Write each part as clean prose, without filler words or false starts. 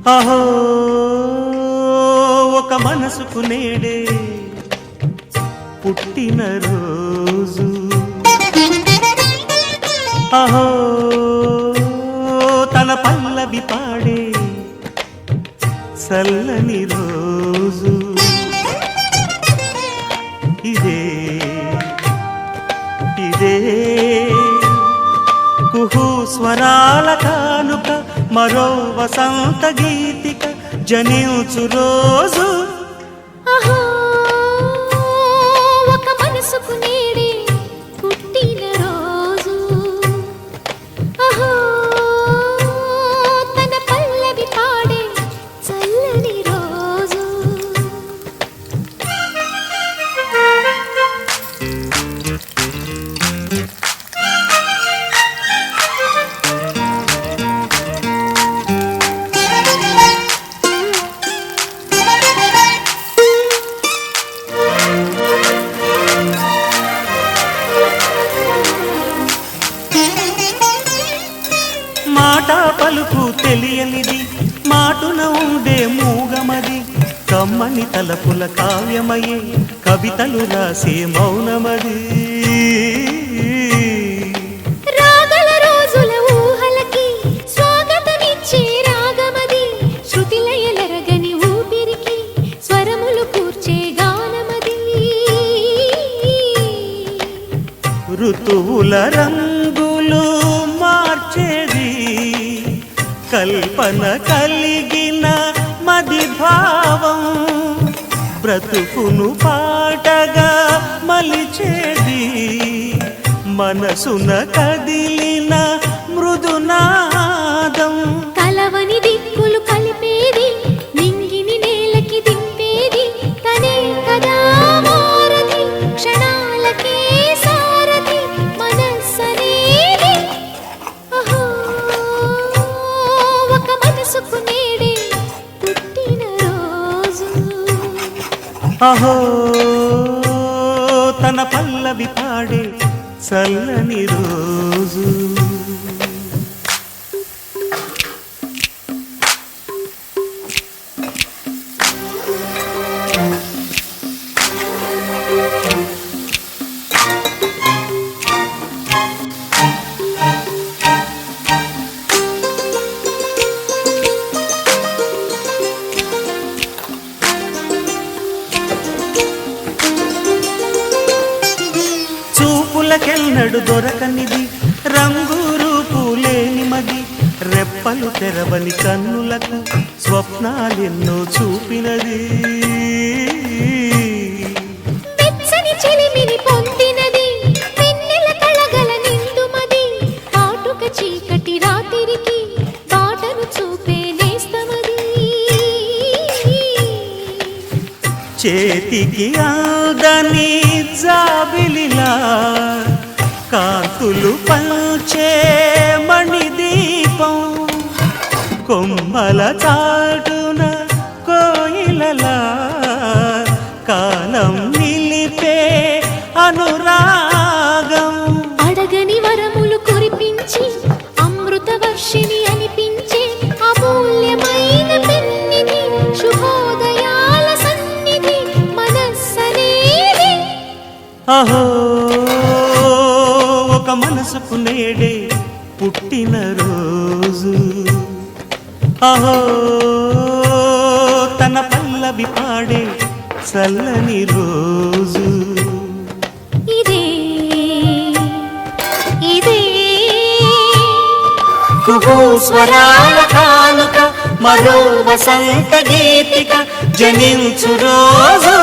అహో ఒక మనసుకు నేడే పుట్టిన రోజు, అహో తన పల్లవి పాడే చల్లని రోజు. ఇదే ఇదే కుహు స్వరాల కానుక, మరో వసంత గీతిక జనించు రోజు. అహో ఒక మనసుకు నేడే పుట్టిన రోజు, అహో తన పల్లవి పాడే చల్లని రోజు. మాట పలుకు తెలియనిది, మాటున ఉండే మూగమది, కమ్మని తలపుల కావ్యమయే కవితలు రాసే మౌనమది. రాగల రోజుల ఊహలకి స్వాగతమిచ్చే రాగమది, శృతిలయలరగని ఊపిరికి స్వరములు కూర్చే గానమది. ఋతువుల రంగులు మార్చేది, కల్పన కలిగిన మది భావం, బ్రతుకును పాటగా మలిచేది, మనసున కదిలిన మృదునాదం. కలవని దిక్కులు కలిపేది, నింగిని నేలకి దింపేది, తనే కదా మారది, క్షణాలకే సారది మనస్సనేది. అహో ఒక మనసుకు నేడే పుట్టిన రోజు, అహో తన పల్లవి పాడే చల్లని రోజు. చూపులకెన్నడు దొరకనిది, రంగు రూపు లేని మది, రెప్పలు తెరవని కన్నులకు స్వప్నాలెన్నో చూపినది. వెచ్చని చెలిమిని పొందినది, వెన్నెల కళగల నిండుమది, కాటుక చీకటి రాత్రికి బాటను చూపే నేస్తమది. చేతికి ఆదని జాబిలిలా కాంతులు పంచే మణిదీపం, కొమ్మల చాటున కోయిలలా కాలం నిలిపే అనురాగం. అడగని వరములు కురిపించి అమృత వర్షిని అనిపించే అమూల్యమైన పెన్నిది, శుభోదయాల సన్నిధి మనస్సనేది. అహో ఒక మనసుకు నేడే పుట్టిన రోజు, అహో తన పల్లవి పాడే చల్లని రోజు. ఇదే ఇదే కుహు స్వరాల కానుక, మరో వసంత గీతిక జనించు రోజు.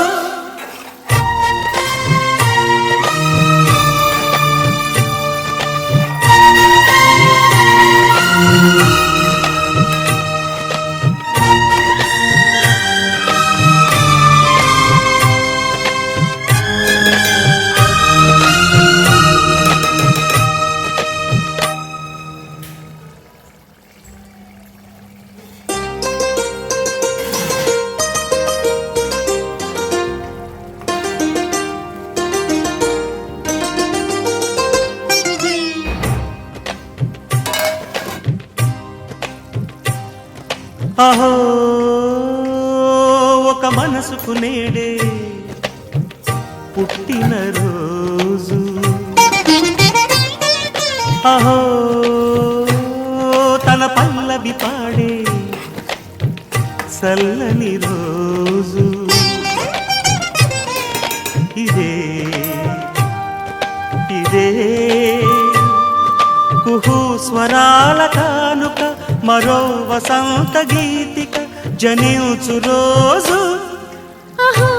అహో ఒక మనసుకు నేడే పుట్టిన రోజు అహో తన పల్లవి పాడే చల్లని రోజు ఇదే ఇదే కుహు స్వరాల కానుక మరో వసంత గీతిక జనించు రోజు అహో